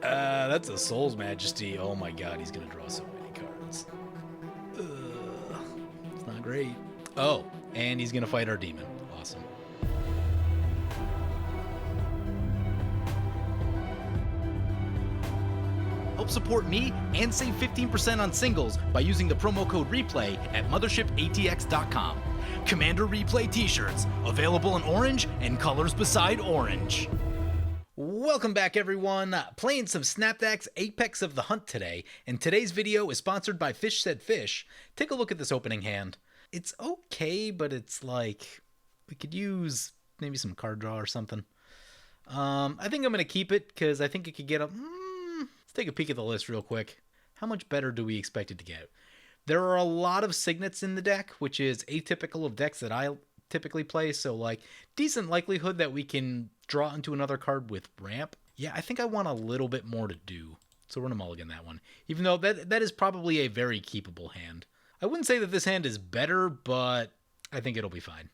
That's a Soul's Majesty. Oh my god, he's gonna draw so many cards. It's not great. Oh, and he's gonna fight our demon. Awesome. Help support me and save 15% on singles by using the promo code REPLAY at mothershipaTX.com. Commander Replay t-shirts, available in orange and colors beside orange. Welcome back, everyone. Playing some Snapdax Apex of the Hunt today, and today's video is sponsored by Fish Said Fish. Take a look at this opening hand. It's okay, but it's like, we could use maybe some card draw or something. I think I'm going to keep it, because I think it could get up. Let's take a peek at the list real quick. How much better do we expect it to get? There are a lot of signets in the deck, which is atypical of decks that I typically play, so like decent likelihood that we can draw into another card with ramp. Yeah, I think I want a little bit more to do, so we're gonna mulligan that one, even though that is probably a very keepable hand. I wouldn't say that this hand is better, but I think it'll be fine.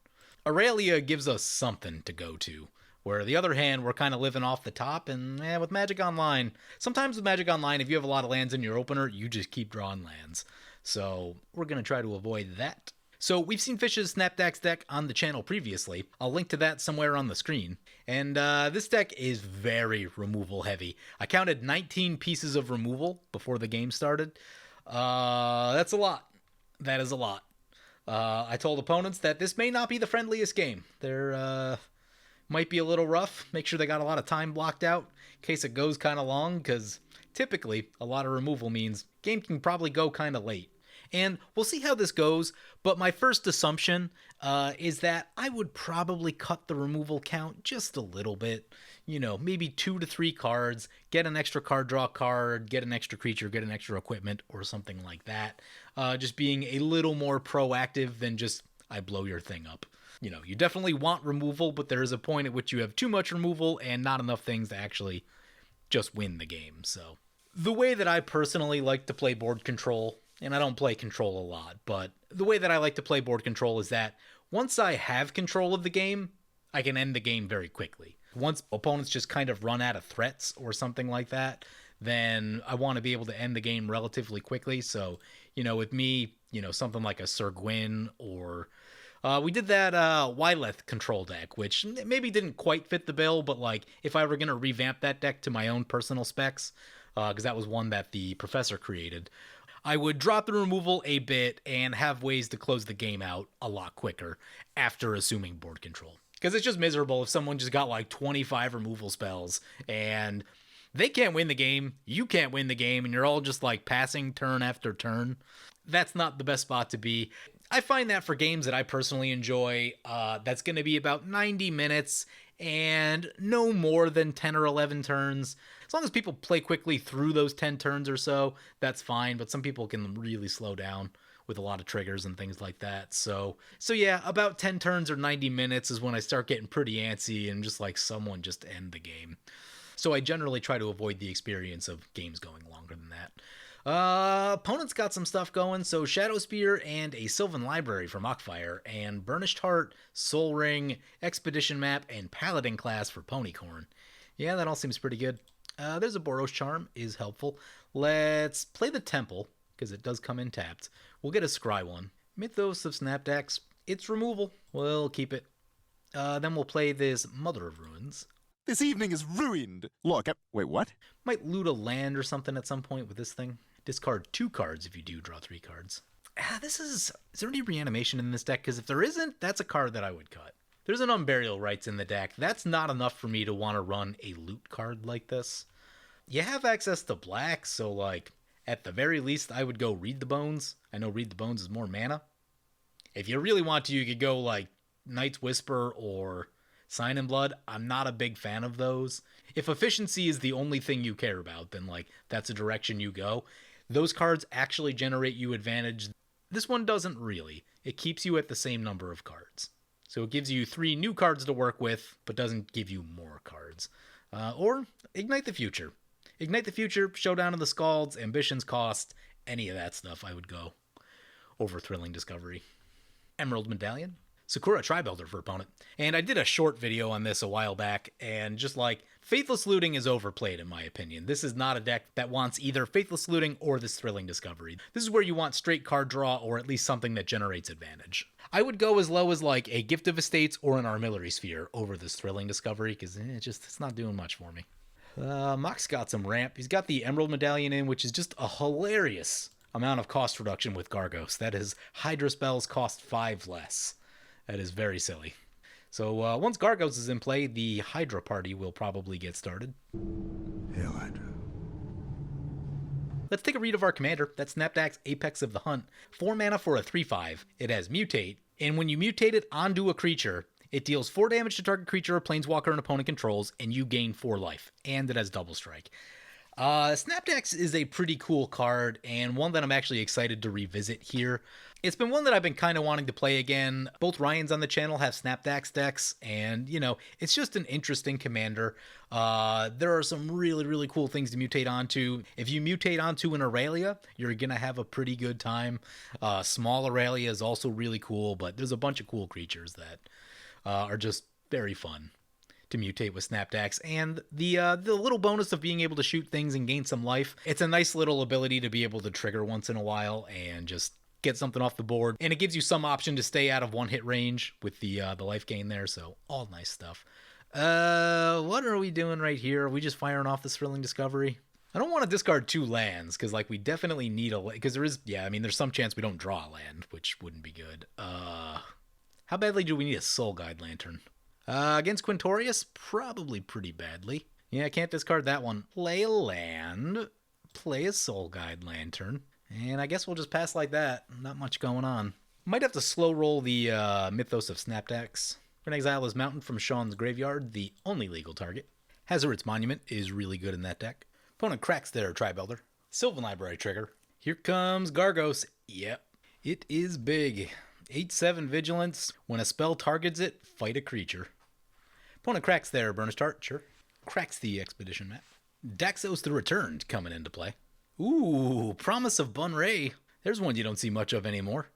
Aurelia gives us something to go to, where the other hand, we're kind of living off the top, and with Magic Online, sometimes with Magic Online, if you have a lot of lands in your opener, you just keep drawing lands. So we're going to try to avoid that. So we've seen Fish's Snapdax deck on the channel previously. I'll link to that somewhere on the screen. And this deck is very removal heavy. I counted 19 pieces of removal before the game started. That's a lot. That is a lot. I told opponents that this may not be the friendliest game. They're might be a little rough. Make sure they got a lot of time blocked out in case it goes kind of long, because typically a lot of removal means game can probably go kind of late. And we'll see how this goes, but my first assumption is that I would probably cut the removal count just a little bit. You know, maybe 2 to 3 cards, get an extra card draw card, get an extra creature, get an extra equipment, or something like that. Just being a little more proactive than just, I blow your thing up. You know, you definitely want removal, but there is a point at which you have too much removal and not enough things to actually just win the game. So the way that I personally like to play board control, and I don't play control a lot, but the way that I like to play board control is that once I have control of the game, I can end the game very quickly. Once opponents just kind of run out of threats or something like that, then I want to be able to end the game relatively quickly. So, you know, with me, you know, something like a Sir Gwyn, or we did that Wyleth control deck, which maybe didn't quite fit the bill, but like if I were going to revamp that deck to my own personal specs, because that was one that the professor created, I would drop the removal a bit and have ways to close the game out a lot quicker after assuming board control. Because it's just miserable if someone just got like 25 removal spells and they can't win the game, you can't win the game, and you're all just like passing turn after turn. That's not the best spot to be. I find that for games that I personally enjoy, that's going to be about 90 minutes and no more than 10 or 11 turns. As long as people play quickly through those 10 turns or so, that's fine. But some people can really slow down with a lot of triggers and things like that. So yeah, about 10 turns or 90 minutes is when I start getting pretty antsy and just like someone just end the game. So I generally try to avoid the experience of games going longer than that. Opponents got some stuff going, so Shadow Spear and a Sylvan Library for Mockfire, and Burnished Heart, Soul Ring, Expedition Map, and Paladin class for Ponycorn. Yeah, that all seems pretty good. There's a Boros Charm, is helpful. Let's play the Temple, because it does come in tapped. We'll get a Scry one. Mythos of Snapdax, it's removal. We'll keep it. Then we'll play this Mother of Ruins. This evening is ruined. Look, wait, what? Might loot a land or something at some point with this thing. Discard 2 cards if you do draw 3 cards. Is there any reanimation in this deck? Because if there isn't, that's a card that I would cut. There's an Unburial Rites in the deck. That's not enough for me to want to run a loot card like this. You have access to black, so like, at the very least, I would go Read the Bones. I know Read the Bones is more mana. If you really want to, you could go like Night's Whisper or Sign in Blood. I'm not a big fan of those. If efficiency is the only thing you care about, then like that's a direction you go. Those cards actually generate you advantage. This one doesn't really. It keeps you at the same number of cards. So it gives you 3 new cards to work with, but doesn't give you more cards. Or Ignite the Future. Ignite the Future, Showdown of the Scalds, Ambitions Cost, any of that stuff I would go over Thrilling Discovery. Emerald Medallion. Sakura Tribuilder for opponent. And I did a short video on this a while back, and just like Faithless Looting is overplayed in my opinion. This is not a deck that wants either Faithless Looting or this Thrilling Discovery. This is where you want straight card draw or at least something that generates advantage. I would go as low as like a Gift of Estates or an Armillary Sphere over this Thrilling Discovery because it's not doing much for me. Mock's got some ramp. He's got the Emerald Medallion in, which is just a hilarious amount of cost reduction with Gargos. That is, Hydra spells cost 5 less. That is very silly. So once Gargos is in play, the Hydra party will probably get started. Hail Hydra. Let's take a read of our commander. That's Snapdax, Apex of the Hunt. 4 mana for a 3/5. It has Mutate, and when you mutate it onto a creature, it deals 4 damage to target creature or planeswalker an opponent controls, and you gain 4 life. And it has Double Strike. Snapdax is a pretty cool card, and one that I'm actually excited to revisit here. It's been one that I've been kind of wanting to play again. Both Ryans on the channel have Snapdax decks, and, you know, it's just an interesting commander. There are some really, really cool things to mutate onto. If you mutate onto an Aurelia, you're going to have a pretty good time. Small Aurelia is also really cool, but there's a bunch of cool creatures that are just very fun to mutate with Snapdax, and the little bonus of being able to shoot things and gain some life. It's a nice little ability to be able to trigger once in a while and just get something off the board, and it gives you some option to stay out of 1-hit range with the life gain there, so all nice stuff. What are we doing right here? Are we just firing off this Thrilling Discovery? I don't want to discard 2 lands, because like we definitely need a, because there is, yeah, I mean, there's some chance we don't draw a land, which wouldn't be good. How badly do we need a Soul Guide Lantern? Against Quintorious, probably pretty badly. Yeah, I can't discard that one. Play a land, play a Soul Guide Lantern, and I guess we'll just pass like that. Not much going on. Might have to slow roll the Mythos of Snapdax. We're going to exile his Mountain from Sean's graveyard, the only legal target. Hazard's Monument is really good in that deck. Opponent cracks their Tri-Builder. Sylvan Library trigger. Here comes Gargos. Yep, it is big. 8/7 Vigilance. When a spell targets it, fight a creature. Opponent cracks their Burnished Heart, sure. Cracks the Expedition map. Daxos the Returned coming into play. Ooh, Promise of Bunray. There's one you don't see much of anymore.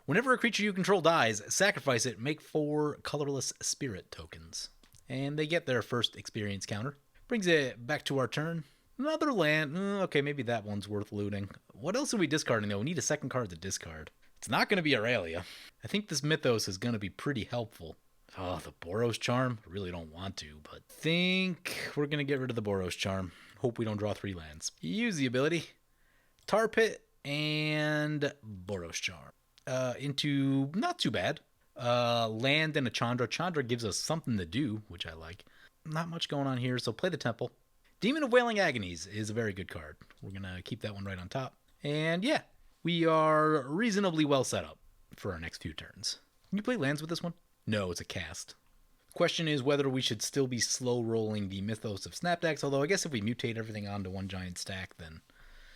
Whenever a creature you control dies, sacrifice it, make 4 colorless spirit tokens. And they get their first experience counter. Brings it back to our turn. Another land. Okay, maybe that one's worth looting. What else are we discarding though? We need a second card to discard. It's not going to be Aurelia. I think this Mythos is going to be pretty helpful. Oh, the Boros Charm. I really don't want to, but think we're going to get rid of the Boros Charm. Hope we don't draw 3 lands. Use the ability. Tar Pit and Boros Charm. Into not too bad. Land and a Chandra. Chandra gives us something to do, which I like. Not much going on here, so play the Temple. Demon of Wailing Agonies is a very good card. We're going to keep that one right on top. And yeah, we are reasonably well set up for our next few turns. Can you play lands with this one? No, it's a cast. Question is whether we should still be slow rolling the Mythos of Snapdax, although I guess if we mutate everything onto one giant stack, then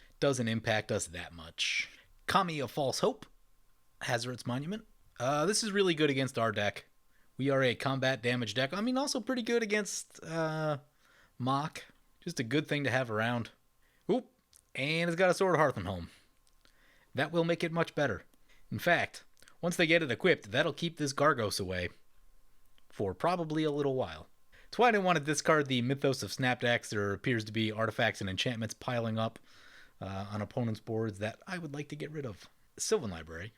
it doesn't impact us that much. Kami of False Hope. Hazard's Monument. This is really good against our deck. We are a combat damage deck. I mean, also pretty good against Mock. Just a good thing to have around. Oop. And it's got a Sword of Hearthstone. That will make it much better. In fact, once they get it equipped, that'll keep this Gargos away for probably a little while. That's why I didn't want to discard the Mythos of Snapdax. There appears to be artifacts and enchantments piling up on opponents' boards that I would like to get rid of. Sylvan Library.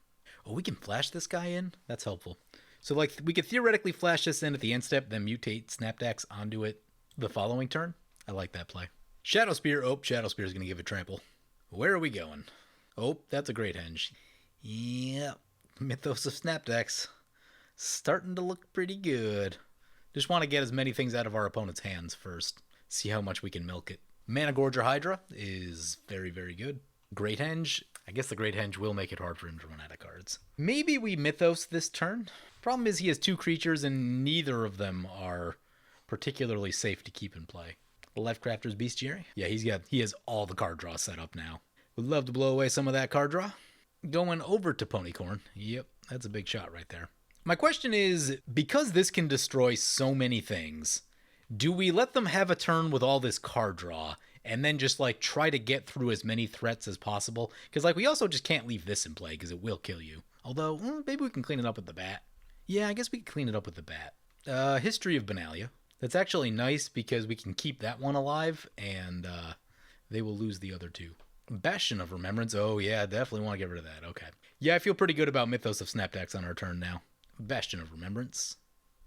Oh, we can flash this guy in? That's helpful. So, like, we could theoretically flash this in at the end step, then mutate Snapdax onto it the following turn. I like that play. Shadow Spear. Oh, Shadow Spear is going to give it trample. Where are we going? Oh, that's a great henge. Yep. Mythos of Snapdax. Starting to look pretty good. Just want to get as many things out of our opponent's hands first. See how much we can milk it. Mana Gorger Hydra is very, very good. Great Henge. I guess the Great Henge will make it hard for him to run out of cards. Maybe we Mythos this turn. Problem is he has 2 creatures and neither of them are particularly safe to keep in play. Lifecrafter's Bestiary. Yeah, he has all the card draw set up now. Would love to blow away some of that card draw. Going over to Ponycorn. Yep, that's a big shot right there. My question is, because this can destroy so many things, do we let them have a turn with all this card draw and then just like try to get through as many threats as possible? Because like we also just can't leave this in play because it will kill you. Although, maybe we can clean it up with the bat. Yeah, I guess we can clean it up with the bat. History of Benalia. That's actually nice because we can keep that one alive, and they will lose the other two. Bastion of Remembrance. Oh, yeah, definitely want to get rid of that. Okay. Yeah, I feel pretty good about Mythos of Snapdax on our turn now. Bastion of Remembrance.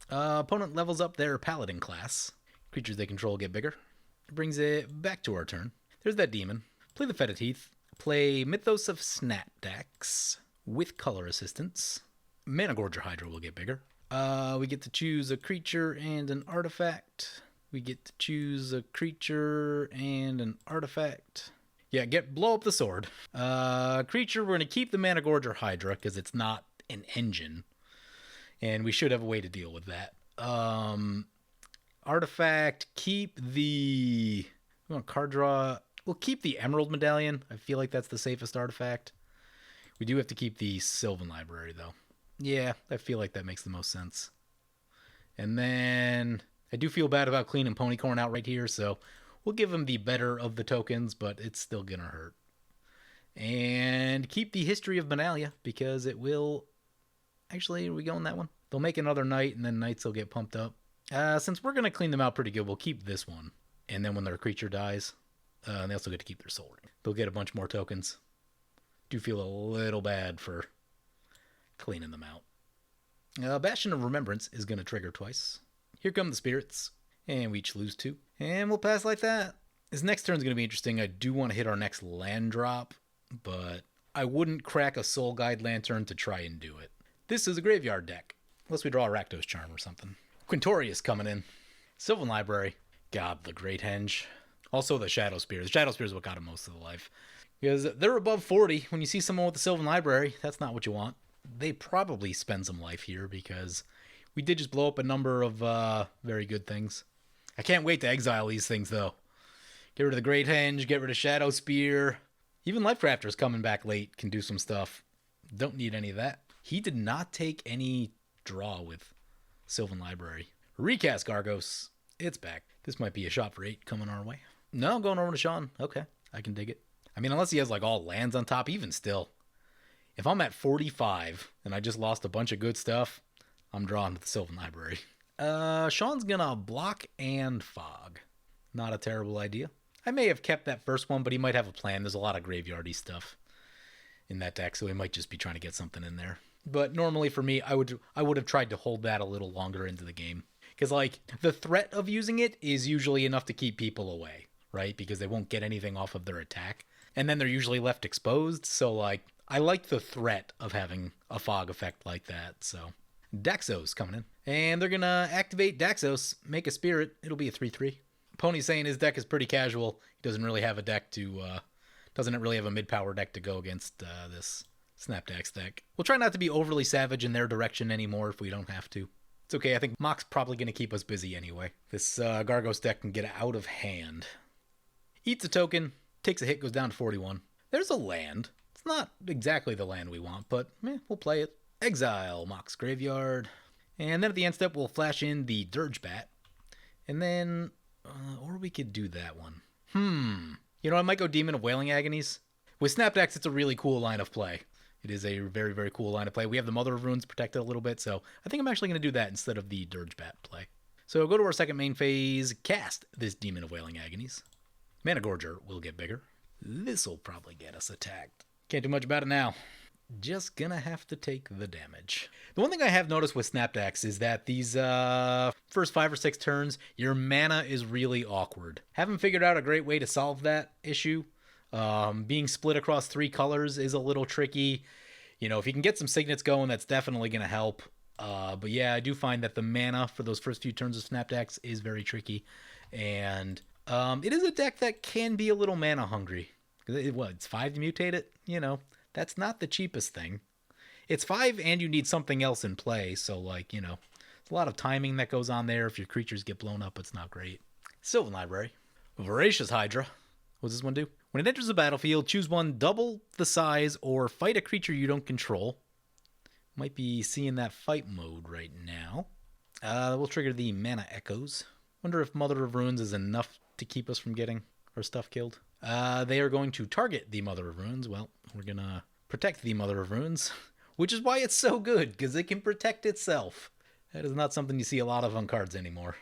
Opponent levels up their Paladin class. Creatures they control get bigger. Brings it back to our turn. There's that demon. Play the Fetid Heath. Play Mythos of Snapdax with color assistance. Mana Gorger Hydra will get bigger. We get to choose a creature and an artifact. We get to choose a creature and an artifact. Yeah, blow up the sword. Creature, we're going to keep the Mana Gorger Hydra because it's not an engine. And we should have a way to deal with that. Artifact, keep the... card draw. We'll keep the Emerald Medallion. I feel like that's the safest artifact. We do have to keep the Sylvan Library, though. Yeah, I feel like that makes the most sense. And then I do feel bad about cleaning Ponycorn out right here, so we'll give him the better of the tokens, but it's still going to hurt. And keep the History of Benalia, because it will... Actually, are we going that one? They'll make another knight, and then knights will get pumped up. Since we're going to clean them out pretty good, we'll keep this one. And then when their creature dies, they also get to keep their soul ring. They'll get a bunch more tokens. Do feel a little bad for cleaning them out. Bastion of Remembrance is going to trigger twice. Here come the spirits. And we each lose 2. And we'll pass like that. This next turn is going to be interesting. I do want to hit our next land drop, but I wouldn't crack a Soul Guide Lantern to try and do it. This is a graveyard deck. Unless we draw a Rakdos Charm or something. Quintorious coming in. Sylvan Library. God, the Great Henge. Also the Shadow Spear. The Shadow Spear is what got him most of the life. Because they're above 40. When you see someone with the Sylvan Library, that's not what you want. They probably spend some life here because we did just blow up a number of very good things. I can't wait to exile these things, though. Get rid of the Great Henge, get rid of Shadow Spear. Even Lifecrafters coming back late can do some stuff. Don't need any of that. He did not take any draw with Sylvan Library. Recast Gargos. It's back. This might be a shot for 8 coming our way. No, I'm going over to Sean. Okay, I can dig it. I mean, unless he has like all lands on top, even still. If I'm at 45 and I just lost a bunch of good stuff, I'm drawn to the Sylvan Library. Sean's gonna block and fog. Not a terrible idea. I may have kept that first one, but he might have a plan. There's a lot of graveyardy stuff in that deck, so he might just be trying to get something in there. But normally for me, I would have tried to hold that a little longer into the game. Because, like, the threat of using it is usually enough to keep people away, right? Because they won't get anything off of their attack. And then they're usually left exposed. So, like, I like the threat of having a fog effect like that. So, Daxos coming in. And they're going to activate Daxos, make a spirit. It'll be a 3/3. Pony's saying his deck is pretty casual. He doesn't really have a deck to, doesn't really have a mid-power deck to go against this Snapdax deck. We'll try not to be overly savage in their direction anymore if we don't have to. It's okay, I think Mock's probably going to keep us busy anyway. This Gargos deck can get out of hand. Eats a token, takes a hit, goes down to 41. There's a land. It's not exactly the land we want, but we'll play it. Exile Mock's Graveyard. And then at the end step, we'll flash in the Dirge Bat. And then, or we could do that one. You know, I might go Demon of Wailing Agonies. With Snapdax, it's a really cool line of play. It is a very, very cool line of play. We have the Mother of Runes protected a little bit, so I think I'm actually going to do that instead of the Dirge Bat play. So go to our second main phase, cast this Demon of Wailing Agonies. Mana Gorger will get bigger. This'll probably get us attacked. Can't do much about it now. Just gonna have to take the damage. The one thing I have noticed with Snapdax is that these first 5 or 6 turns, your mana is really awkward. Haven't figured out a great way to solve that issue. Being split across 3 colors is a little tricky. You know, if you can get some signets going, that's definitely going to help. But yeah, I do find that the mana for those first few turns of Snapdax is very tricky. And it is a deck that can be a little mana hungry. It's 5 to mutate it? You know, that's not the cheapest thing. It's 5 and you need something else in play. So, like, you know, there's a lot of timing that goes on there. If your creatures get blown up, it's not great. Sylvan Library. Voracious Hydra. What does this one do? When it enters the battlefield, choose one double the size or fight a creature you don't control. Might be seeing that fight mode right now. We'll trigger the Mana Echoes. Wonder if Mother of Runes is enough to keep us from getting our stuff killed. They are going to target the Mother of Runes. Well, we're going to protect the Mother of Runes, which is why it's so good, because it can protect itself. That is not something you see a lot of on cards anymore.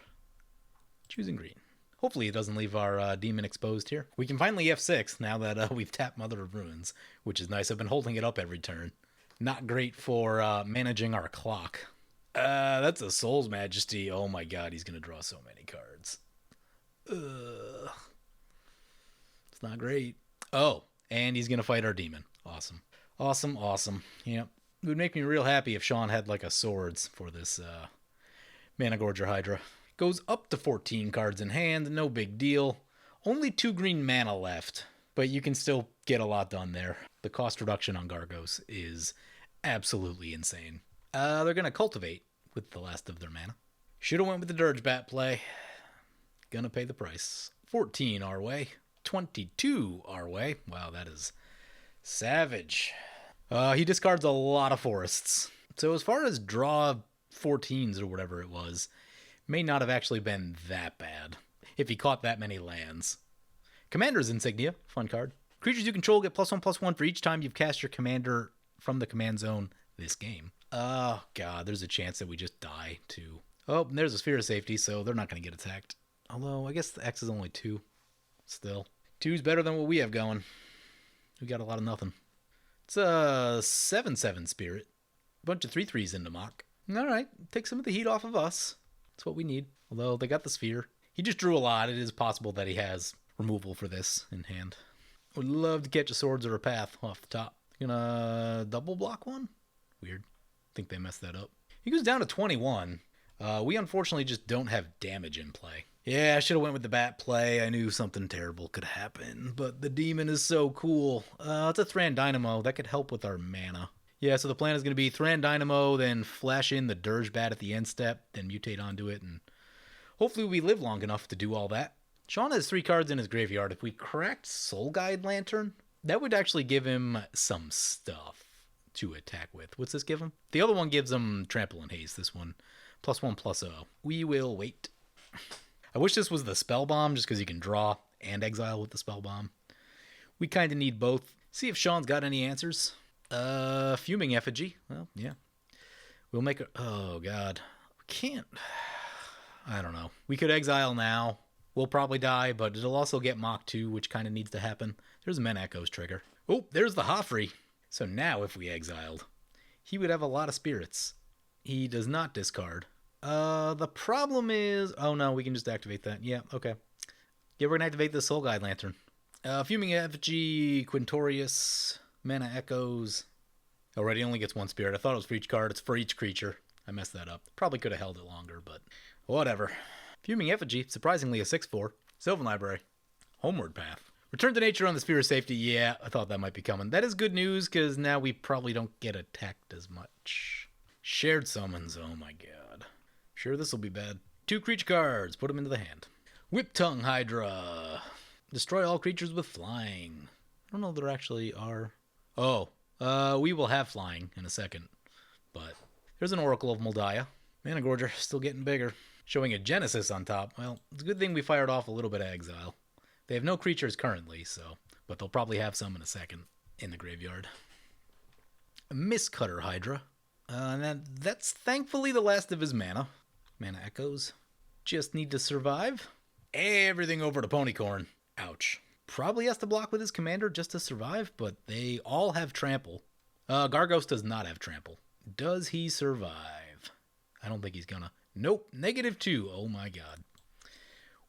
Choosing green. Hopefully it doesn't leave our demon exposed here. We can finally F6 now that we've tapped Mother of Ruins, which is nice. I've been holding it up every turn. Not great for managing our clock. That's a Soul's Majesty. Oh my god, he's going to draw so many cards. It's not great. Oh, and he's going to fight our demon. Awesome. Awesome, awesome. Yep. It would make me real happy if Sean had like a swords for this Mana Gorger Hydra. Goes up to 14 cards in hand, no big deal. Only 2 green mana left, but you can still get a lot done there. The cost reduction on Gargos is absolutely insane. They're going to cultivate with the last of their mana. Should have went with the Dirge Bat play. Gonna pay the price. 14 our way. 22 our way. Wow, that is savage. He discards a lot of forests. So as far as draw 14s or whatever it was, may not have actually been that bad if he caught that many lands. Commander's Insignia, fun card. Creatures you control get +1/+1 for each time you've cast your commander from the command zone this game. Oh god, there's a chance that we just die too. Oh, and there's a Sphere of Safety, so they're not going to get attacked. Although, I guess the X is only 2. Still. 2's better than what we have going. We got a lot of nothing. It's a 7/7 Spirit. A bunch of 3/3s into Mock. Alright, take some of the heat off of us. That's what we need. Although, they got the Sphere. He just drew a lot. It is possible that he has removal for this in hand. Would love to catch a Swords or a Path off the top. Gonna double block one? Weird. Think they messed that up. He goes down to 21. We unfortunately just don't have damage in play. Yeah, I should have went with the bat play. I knew something terrible could happen, but the demon is so cool. It's a Thran Dynamo. That could help with our mana. Yeah, so the plan is going to be Thran Dynamo, then flash in the Dirge Bat at the end step, then mutate onto it, and hopefully we live long enough to do all that. Sean has 3 cards in his graveyard. If we cracked Soul Guide Lantern, that would actually give him some stuff to attack with. What's this give him? The other one gives him Trample and Haste. This one, +1/+0. We will wait. I wish this was the Spell Bomb, just because you can draw and exile with the Spell Bomb. We kind of need both. See if Sean's got any answers. Fuming Effigy. Well, yeah. We'll make a... Oh, God. We can't... I don't know. We could exile now. We'll probably die, but it'll also get Mach 2, which kind of needs to happen. There's a Men Echoes trigger. Oh, there's the Hoffrey. So now if we exiled, he would have a lot of spirits. He does not discard. The problem is... Oh, no, we can just activate that. Yeah, okay. Yeah, we're going to activate the Soul Guide Lantern. Fuming Effigy, Quintorious, Mana Echoes. Already only gets 1 spirit. I thought it was for each card. It's for each creature. I messed that up. Probably could have held it longer, but whatever. Fuming Effigy, surprisingly a 6/4. Sylvan Library. Homeward Path. Return to nature on the Sphere of Safety. Yeah, I thought that might be coming. That is good news, because now we probably don't get attacked as much. Shared Summons. Oh my god. Sure, this will be bad. 2 creature cards. Put them into the hand. Whip Tongue Hydra. Destroy all creatures with flying. I don't know if there actually are. Oh, we will have flying in a second. But there's an Oracle of Moldiah. Mana Gorger still getting bigger. Showing a Genesis on top. Well, it's a good thing we fired off a little bit of exile. They have no creatures currently, so, but they'll probably have some in a second in the graveyard. A Mistcutter Hydra. And that's thankfully the last of his mana. Mana Echoes. Just need to survive. Everything over to Ponycorn. Ouch. Probably has to block with his commander just to survive, but they all have trample. Gargos does not have trample. Does he survive? I don't think he's gonna. Nope. -2. Oh my god.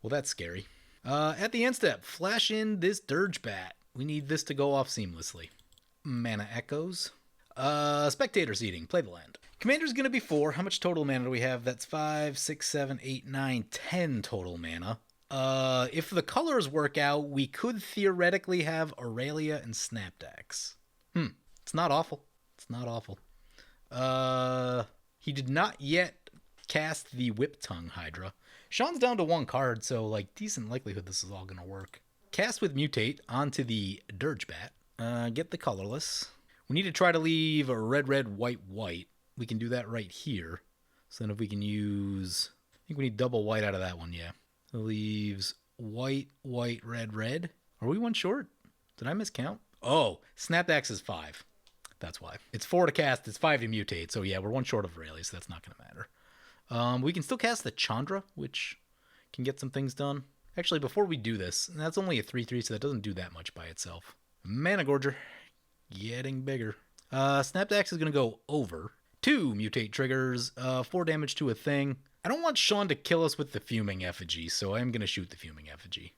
Well, that's scary. At the end step, flash in this Dirge Bat. We need this to go off seamlessly. Mana Echoes. Spectator Seeding. Play the land. Commander's going to be 4. How much total mana do we have? That's 5, 6, 7, 8, 9, 10 total mana. If the colors work out, we could theoretically have Aurelia and Snapdax. It's not awful. It's not awful. He did not yet cast the Whip Tongue Hydra. Sean's down to 1 card, so like decent likelihood this is all going to work. Cast with Mutate onto the Dirge Bat. Get the colorless. We need to try to leave a red, red, white, white. We can do that right here. So then if we can use... I think we need double white out of that one, yeah. It leaves white, white, red, red. Are we 1 short? Did I miscount? Oh, Snapdax is 5. That's why. It's 4 to cast, it's 5 to mutate. So yeah, we're 1 short of Aurelia, so that's not going to matter. We can still cast the Chandra, which can get some things done. Actually, before we do this, that's only a 3/3, so that doesn't do that much by itself. Mana Gorger, getting bigger. Snapdax is going to go over. 2 mutate triggers, 4 damage to a thing. I don't want Sean to kill us with the Fuming Effigy, so I am going to shoot the Fuming Effigy.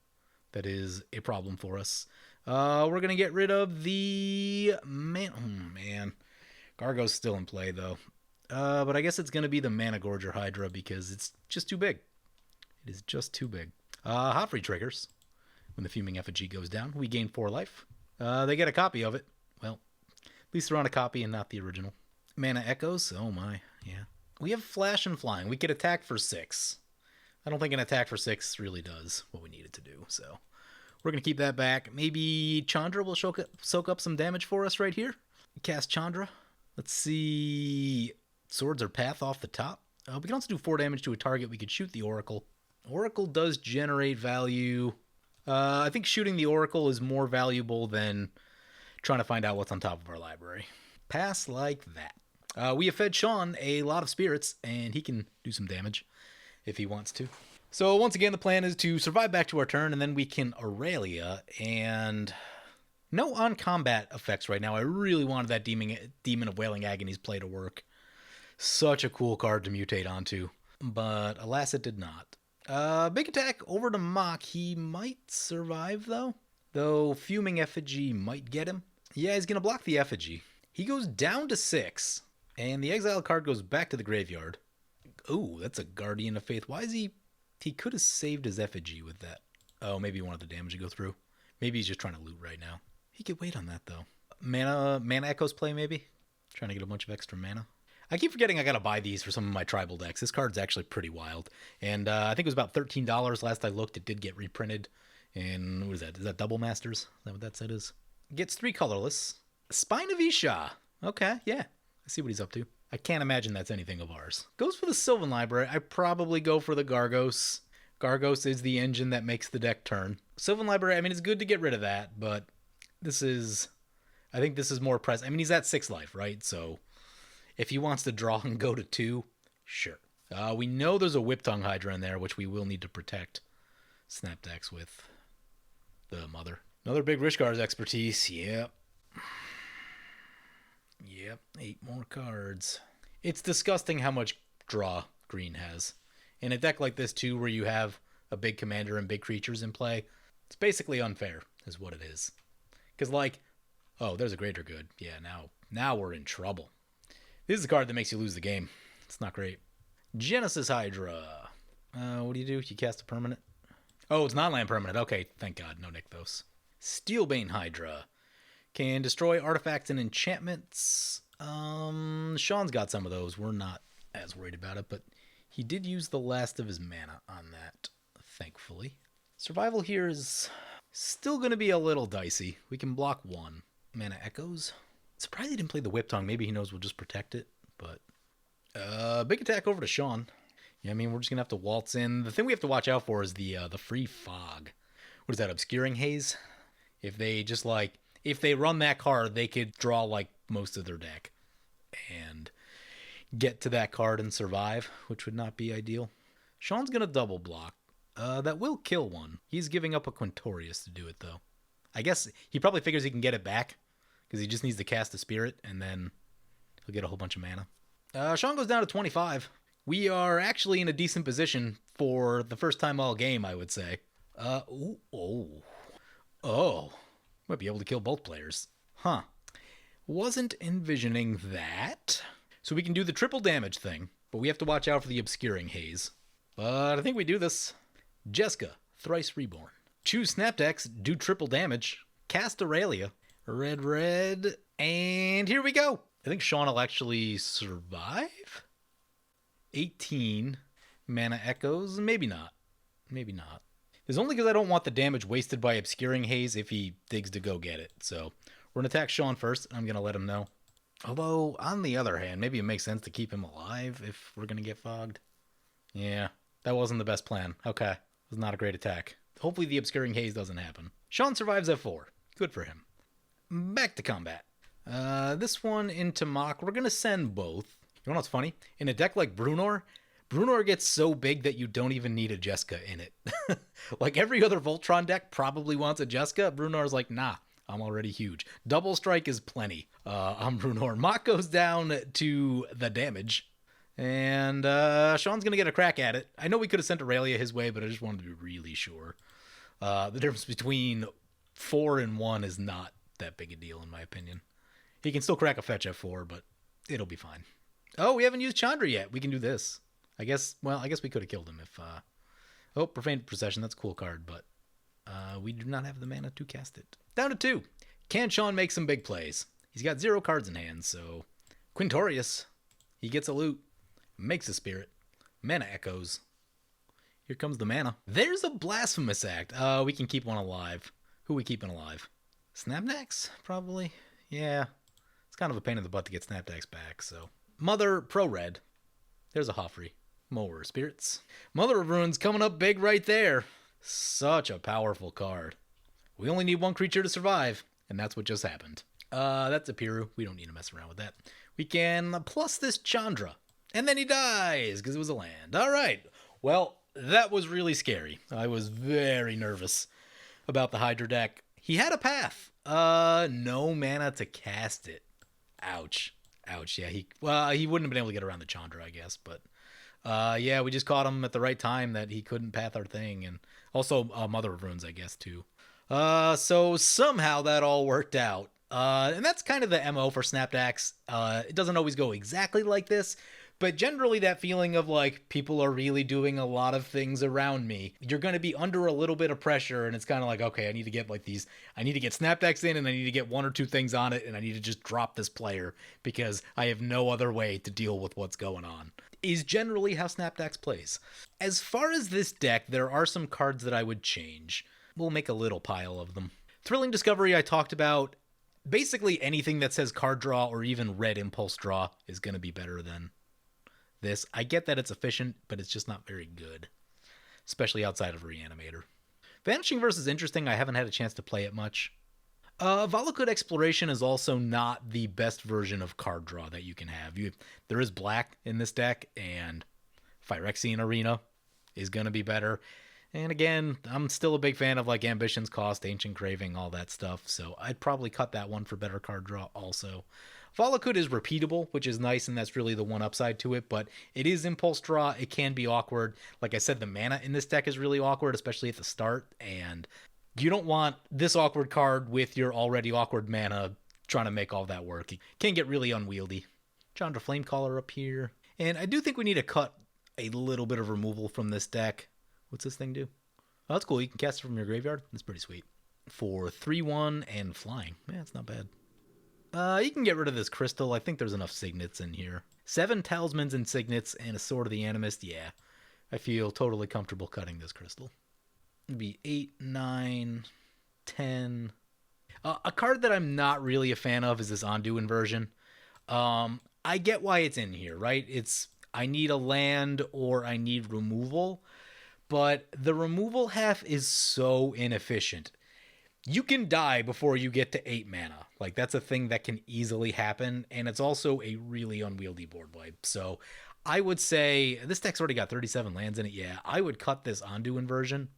That is a problem for us. We're going to get rid of the... man. Gargos still in play, though. But I guess it's going to be the Mana Gorger Hydra because it's just too big. It is just too big. Hot free triggers. When the Fuming Effigy goes down, we gain 4 life. They get a copy of it. Well, at least they're on a copy and not the original. Mana Echoes. Oh my, yeah. We have Flash and Flying. We could attack for 6. I don't think an attack for 6 really does what we need it to do, so we're going to keep that back. Maybe Chandra will soak up some damage for us right here. Cast Chandra. Let's see. Swords or Path off the top. We can also do 4 damage to a target. We could shoot the Oracle. Oracle does generate value. I think shooting the Oracle is more valuable than trying to find out what's on top of our library. Pass like that. We have fed Sean a lot of spirits, and he can do some damage if he wants to. So once again, the plan is to survive back to our turn, and then we can Aurelia, and no on-combat effects right now. I really wanted that Demon of Wailing Agony's play to work. Such a cool card to mutate onto, but alas, it did not. Big attack over to Mock. He might survive, though Fuming Effigy might get him. Yeah, he's going to block the Effigy. He goes down to 6. And the exile card goes back to the graveyard. Ooh, that's a Guardian of Faith. Why is he... He could have saved his effigy with that. Oh, maybe he wanted the damage to go through. Maybe he's just trying to loot right now. He could wait on that, though. Mana Echoes play, maybe? Trying to get a bunch of extra mana. I keep forgetting I gotta buy these for some of my tribal decks. This card's actually pretty wild. And I think it was about $13 last I looked. It did get reprinted. And what is that? Is that Double Masters? Is that what that set is? Gets 3 colorless. Spine of Isha. Okay, yeah. I see what he's up to. I can't imagine that's anything of ours. Goes for the Sylvan Library. I probably go for the Gargos. Gargos is the engine that makes the deck turn. Sylvan Library, I mean, it's good to get rid of that, but this is... I think this is more present. I mean, he's at 6 life, right? So if he wants to draw and go to 2, sure. We know there's a Whiptongue Hydra in there, which we will need to protect Snapdax with the Mother. Another big Rishgar's expertise. Yep. Yep, 8 more cards. It's disgusting how much draw green has. In a deck like this, too, where you have a big commander and big creatures in play, it's basically unfair, is what it is. Because, like, oh, there's a greater good. Yeah, now we're in trouble. This is a card that makes you lose the game. It's not great. Genesis Hydra. What do? You cast a permanent? Oh, it's not land permanent. Okay, thank God. No Nykthos. Steelbane Hydra. Can destroy artifacts and enchantments. Sean's got some of those. We're not as worried about it, but he did use the last of his mana on that, thankfully. Survival here is still going to be a little dicey. We can block 1. Mana Echoes. Surprised he didn't play the Whiptongue. Maybe he knows we'll just protect it, but... big attack over to Sean. Yeah, I mean, we're just going to have to waltz in. The thing we have to watch out for is the free fog. What is that, Obscuring Haze? If they just, like... If they run that card, they could draw, like, most of their deck and get to that card and survive, which would not be ideal. Sean's going to double block. That will kill one. He's giving up a Quintorious to do it, though. I guess he probably figures he can get it back because he just needs to cast a Spirit, and then he'll get a whole bunch of mana. Sean goes down to 25. We are actually in a decent position for the first time all game, I would say. Might be able to kill both players. Huh. Wasn't envisioning that. So we can do the triple damage thing, but we have to watch out for the Obscuring Haze. But I think we do this. Jessica, Thrice Reborn. Choose Snapdax, do triple damage, cast Aurelia. Red, and here we go. I think Sean will actually survive? 18 Mana Echoes, maybe not. It's only because I don't want the damage wasted by Obscuring Haze if he digs to go get it. So we're going to attack Sean first. I'm going to let him know. Although, on the other hand, maybe it makes sense to keep him alive if we're going to get fogged. Yeah, that wasn't the best plan. Okay, it was not a great attack. Hopefully the Obscuring Haze doesn't happen. Sean survives at 4. Good for him. Back to combat. This one into Mock. We're going to send both. You know what's funny? In a deck like Brunor, Brunor gets so big that you don't even need a Jeska in it. Like every other Voltron deck probably wants a Jeska. Brunor's like, nah, I'm already huge. Double strike is plenty. I'm Brunor. Mock goes down to the damage. And Sean's going to get a crack at it. I know we could have sent Aurelia his way, but I just wanted to be really sure. The difference between 4 and 1 is not that big a deal, in my opinion. He can still crack a fetch F4, but it'll be fine. Oh, we haven't used Chandra yet. We can do this. I guess we could have killed him if... Oh, Profane Procession, that's a cool card, but we do not have the mana to cast it. Down to 2. Can Sean make some big plays? He's got 0 cards in hand, so... Quintorious. He gets a loot. Makes a spirit. Mana echoes. Here comes the mana. There's a Blasphemous Act. We can keep one alive. Who are we keeping alive? Snapdax? Probably. Yeah. It's kind of a pain in the butt to get Snapdax back, so... Mother Pro Red. There's a Hoffrey. More Spirits. Mother of Ruins coming up big right there. Such a powerful card. We only need 1 creature to survive, and that's what just happened. That's a Piru. We don't need to mess around with that. We can plus this Chandra. And then he dies, because it was a land. All right. Well, that was really scary. I was very nervous about the Hydra deck. He had a path. No mana to cast it. Ouch. Ouch. Yeah, he wouldn't have been able to get around the Chandra, I guess, but... yeah, we just caught him at the right time that he couldn't path our thing, and also Mother of Runes, I guess, too. So somehow that all worked out. And that's kind of the MO for Snapdax. It doesn't always go exactly like this, but generally that feeling of like people are really doing a lot of things around me. You're going to be under a little bit of pressure, and it's kind of like, okay, I need to get Snapdax in, and I need to get 1 or 2 things on it, and I need to just drop this player because I have no other way to deal with what's going on. Is generally how Snapdax plays. As far as this deck, there are some cards that I would change. We'll make a little pile of them. Thrilling Discovery I talked about. Basically anything that says card draw or even red impulse draw is going to be better than this. I get that it's efficient, but it's just not very good. Especially outside of Reanimator. Vanishing Verse is interesting. I haven't had a chance to play it much. Valakut Exploration is also not the best version of card draw that you can have. There is black in this deck, and Phyrexian Arena is going to be better. And again, I'm still a big fan of like Ambition's Cost, Ancient Craving, all that stuff, so I'd probably cut that one for better card draw also. Valakut is repeatable, which is nice, and that's really the one upside to it, but it is impulse draw. It can be awkward. Like I said, the mana in this deck is really awkward, especially at the start, and... you don't want this awkward card with your already awkward mana trying to make all that work. It can get really unwieldy. Chandra Flamecaller up here. And I do think we need to cut a little bit of removal from this deck. What's this thing do? Oh, that's cool. You can cast it from your graveyard. That's pretty sweet. For 3/1 and flying. Yeah, it's not bad. You can get rid of this crystal. I think there's enough signets in here. 7 talismans and signets and a Sword of the Animist. Yeah, I feel totally comfortable cutting this crystal. It'd be 8, 9, 10. A card that I'm not really a fan of is this Ondu Inversion. I get why it's in here, right? I need a land or I need removal, but the removal half is so inefficient. You can die before you get to 8 mana. Like, that's a thing that can easily happen, and it's also a really unwieldy board wipe. So I would say, this deck's already got 37 lands in it, yeah. I would cut this Ondu Inversion.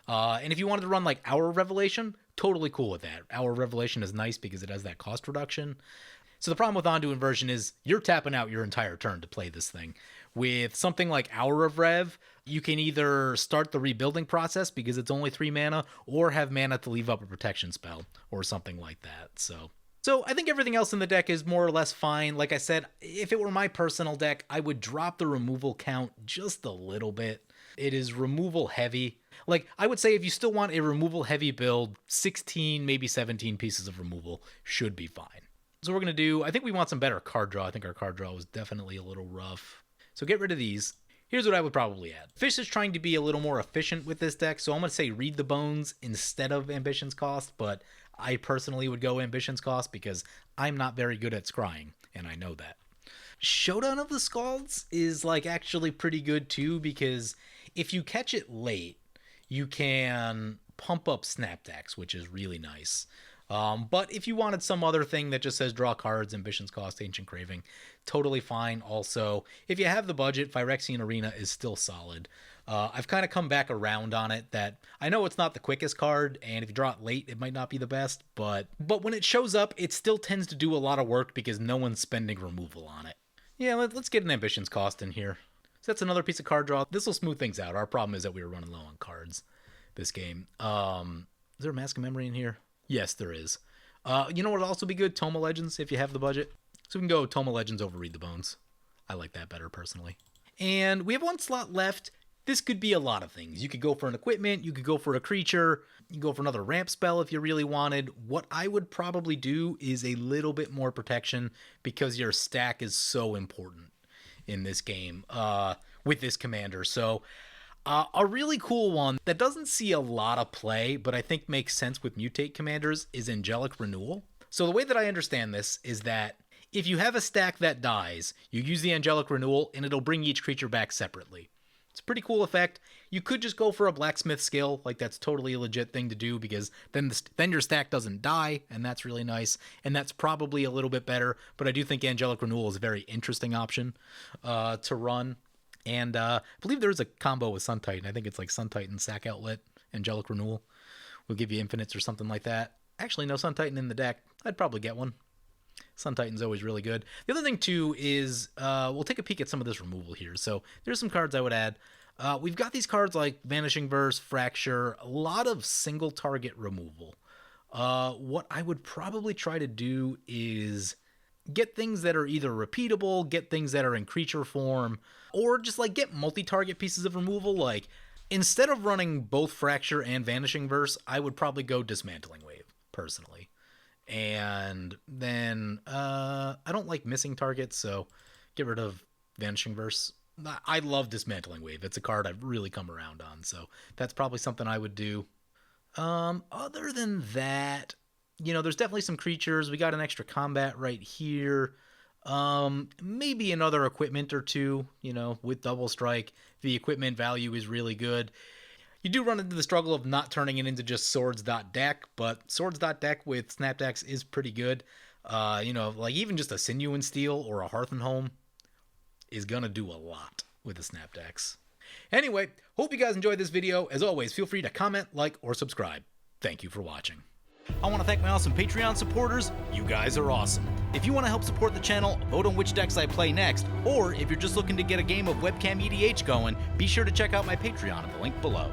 And if you wanted to run like Hour of Revelation, totally cool with that. Hour of Revelation is nice because it has that cost reduction. So the problem with Ondu Inversion is you're tapping out your entire turn to play this thing. With something like Hour of Rev, you can either start the rebuilding process because it's only 3 mana, or have mana to leave up a protection spell or something like that. So I think everything else in the deck is more or less fine. Like I said, if it were my personal deck, I would drop the removal count just a little bit. It is removal heavy. Like, I would say if you still want a removal heavy build, 16, maybe 17 pieces of removal should be fine. So we're going to do, I think we want some better card draw. I think our card draw was definitely a little rough. So get rid of these. Here's what I would probably add. Fish is trying to be a little more efficient with this deck, so I'm going to say Read the Bones instead of Ambition's Cost, but I personally would go Ambition's Cost because I'm not very good at scrying, and I know that. Showdown of the Scalds is like actually pretty good too, because if you catch it late, you can pump up Snapdax, which is really nice. But if you wanted some other thing that just says draw cards, Ambition's Cost, Ancient Craving, totally fine. Also, if you have the budget, Phyrexian Arena is still solid. I've kind of come back around on it that I know it's not the quickest card, and if you draw it late, it might not be the best, but when it shows up, it still tends to do a lot of work because no one's spending removal on it. Yeah, let's get an Ambition's Cost in here. So that's another piece of card draw. This will smooth things out. Our problem is that we were running low on cards this game. Is there a Mask of Memory in here? Yes, there is. You know what would also be good? Tome of Legends, if you have the budget. So we can go Tome of Legends over Read the Bones. I like that better, personally. And we have one slot left. This could be a lot of things. You could go for an equipment. You could go for a creature. You can go for another ramp spell if you really wanted. What I would probably do is a little bit more protection because your stack is so important in this game with this commander. So a really cool one that doesn't see a lot of play, but I think makes sense with Mutate commanders is Angelic Renewal. So the way that I understand this is that if you have a stack that dies, you use the Angelic Renewal and it'll bring each creature back separately. It's a pretty cool effect. You could just go for a Blacksmith skill, like that's totally a legit thing to do because then your stack doesn't die, and that's really nice, and that's probably a little bit better, but I do think Angelic Renewal is a very interesting option to run. And I believe there's a combo with Sun Titan. I think it's like Sun Titan, Sack Outlet, Angelic Renewal. Will give you infinites or something like that. Actually, no Sun Titan in the deck. I'd probably get one. Sun Titan's always really good. The other thing, too, is we'll take a peek at some of this removal here. So there's some cards I would add. We've got these cards like Vanishing Verse, Fracture, a lot of single target removal. What I would probably try to do is get things that are either repeatable, get things that are in creature form, or just like get multi-target pieces of removal. Like instead of running both Fracture and Vanishing Verse, I would probably go Dismantling Wave, personally. And then I don't like missing targets, so get rid of Vanishing Verse. I love Dismantling Wave. It's a card I've really come around on, so that's probably something I would do. Other than that, you know, there's definitely some creatures. We got an extra combat right here. Maybe another equipment or two, you know, with Double Strike. The equipment value is really good. You do run into the struggle of not turning it into just swords.deck, but swords.deck with Snapdax is pretty good. You know, like even just a Sinew and Steel or a Hearth and Home is going to do a lot with a Snapdax. Anyway, hope you guys enjoyed this video. As always, feel free to comment, like, or subscribe. Thank you for watching. I want to thank my awesome Patreon supporters. You guys are awesome. If you want to help support the channel, vote on which decks I play next, or if you're just looking to get a game of webcam EDH going, be sure to check out my Patreon at the link below.